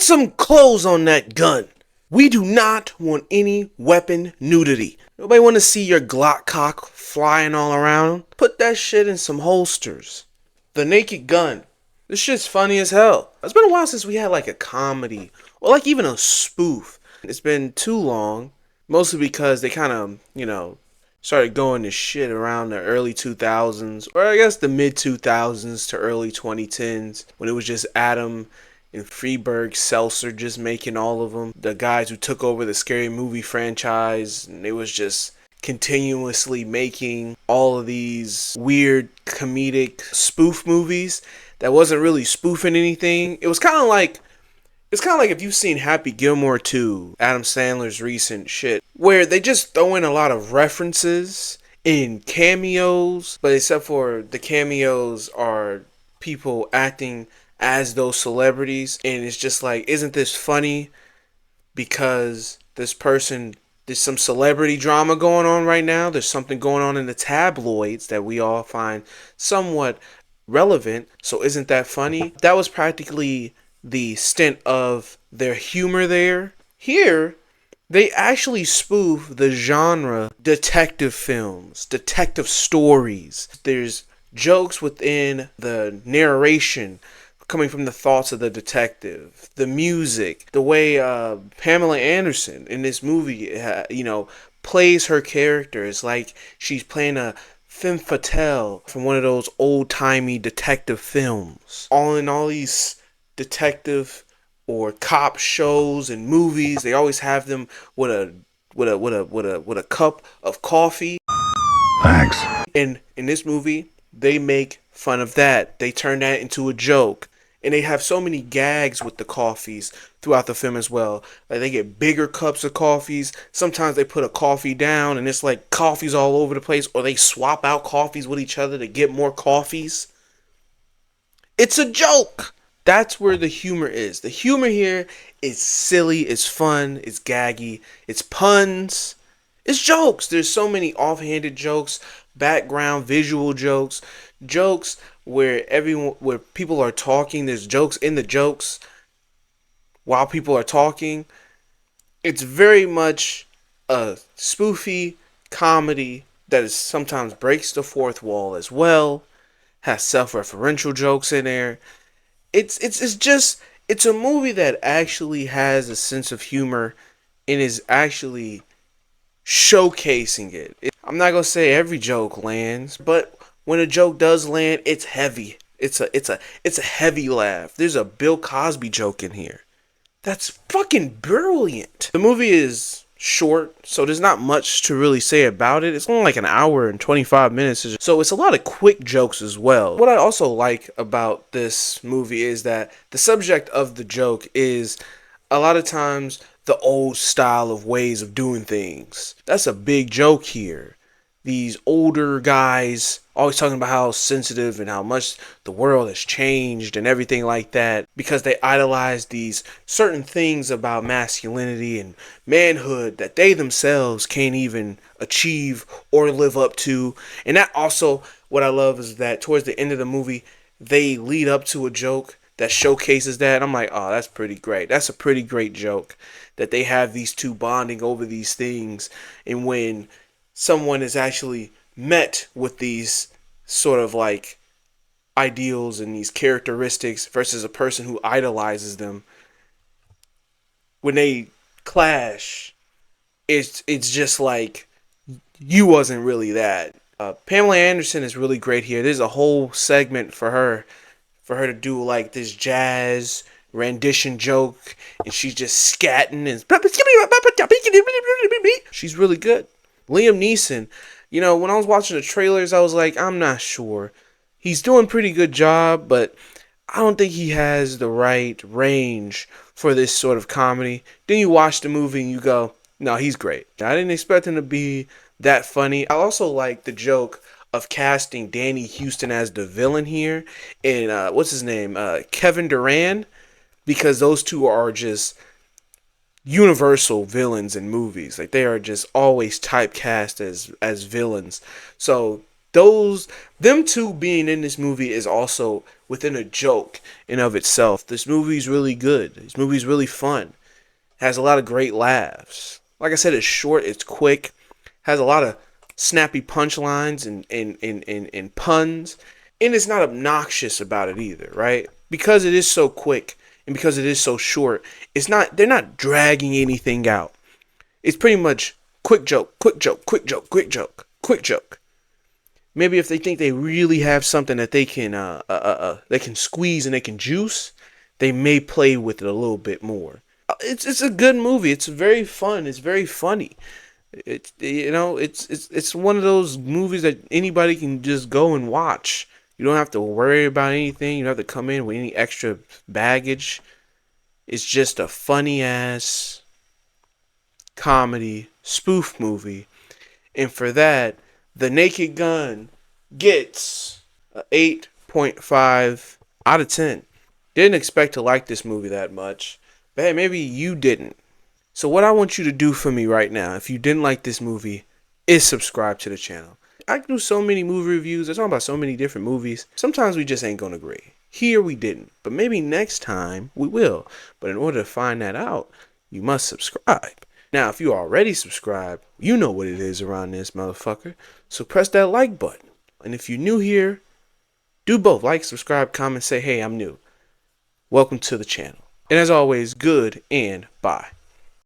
Put some clothes on that gun. We do not want any weapon nudity. Nobody want to see your Glock cock flying all around. Put that shit in some holsters. The Naked Gun. This shit's funny as hell. It's been a while since we had like a comedy or like even a spoof. It's been too long, mostly because they kind of, started going to shit around the early 2000s, or I guess the mid 2000s to early 2010s, when it was just Adam and Freeberg Seltzer just making all of them. The guys who took over the Scary Movie franchise, and it was just continuously making all of these weird comedic spoof movies that wasn't really spoofing anything. It's kind of like if you've seen Happy Gilmore 2, Adam Sandler's recent shit, where they just throw in a lot of references and cameos, but except for the cameos are people acting as those celebrities, and it's just like, isn't this funny because there's some celebrity drama going on right now. There's something going on in the tabloids that we all find somewhat relevant. So isn't that funny? That was practically the stint of their humor there. Here, they actually spoof the genre detective films, detective stories. There's jokes within the narration coming from the thoughts of the detective, the music, the way Pamela Anderson in this movie, plays her character. It's like she's playing a femme fatale from one of those old-timey detective films. All in all these detective or cop shows and movies, they always have them with a cup of coffee. Thanks. And in this movie, they make fun of that. They turn that into a joke. And they have so many gags with the coffees throughout the film as well. Like, they get bigger cups of coffees. Sometimes they put a coffee down and it's like coffees all over the place. Or they swap out coffees with each other to get more coffees. It's a joke. That's where the humor is. The humor here is silly, it's fun, it's gaggy, it's puns, it's jokes. There's so many offhanded jokes, background visual jokes, jokes where people are talking. There's jokes in the jokes while people are talking. It's very much a spoofy comedy that is sometimes breaks the fourth wall as well. Has self-referential jokes in there. It's a movie that actually has a sense of humor and is actually showcasing it. I'm not gonna say every joke lands, but when a joke does land, it's heavy. It's a heavy laugh. There's a Bill Cosby joke in here. That's fucking brilliant. The movie is short, so there's not much to really say about it. It's only like an hour and 25 minutes, so it's a lot of quick jokes as well. What I also like about this movie is that the subject of the joke is a lot of times the old style of ways of doing things. That's a big joke here. These older guys always talking about how sensitive and how much the world has changed and everything like that, because they idolize these certain things about masculinity and manhood that they themselves can't even achieve or live up to. And that also, what I love is that towards the end of the movie, they lead up to a joke that showcases that. I'm like, oh, that's pretty great. That's a pretty great joke that they have these two bonding over these things. And when someone is actually met with these sort of like ideals and these characteristics versus a person who idolizes them, when they clash, it's just like, you wasn't really that. Pamela Anderson is really great here. There's a whole segment for her to do like this jazz rendition joke, and she's just scatting and she's really good. Liam Neeson, when I was watching the trailers, I was like, I'm not sure. He's doing a pretty good job, but I don't think he has the right range for this sort of comedy. Then you watch the movie and you go, no, he's great. I didn't expect him to be that funny. I also like the joke of casting Danny Houston as the villain here, and what's his name? Kevin Durant, because those two are just universal villains in movies. Like, they are just always typecast as villains. So those them two being in this movie is also within a joke in of itself. This movie's really good. This movie's really fun. Has a lot of great laughs. Like I said, it's short, it's quick, has a lot of snappy punchlines and puns, and it's not obnoxious about it either, right? Because it is so quick and because it is so short, they're not dragging anything out. It's pretty much quick joke, quick joke, quick joke, quick joke, quick joke. Maybe if they think they really have something that they can squeeze and they can juice, they may play with it a little bit more. It's a good movie. It's very fun. It's very funny. It's one of those movies that anybody can just go and watch. You don't have to worry about anything. You don't have to come in with any extra baggage. It's just a funny ass comedy spoof movie, and for that, The Naked Gun gets a 8.5 out of 10. Didn't expect to like this movie that much, but hey, maybe you didn't. So what I want you to do for me right now, if you didn't like this movie, is subscribe to the channel. I do so many movie reviews. I talk about so many different movies. Sometimes we just ain't gonna agree. Here we didn't, but maybe next time we will. But in order to find that out, you must subscribe. Now, if you already subscribed, you know what it is around this motherfucker. So press that like button. And if you're new here, do both. Like, subscribe, comment, say, hey, I'm new. Welcome to the channel. And as always, good and bye.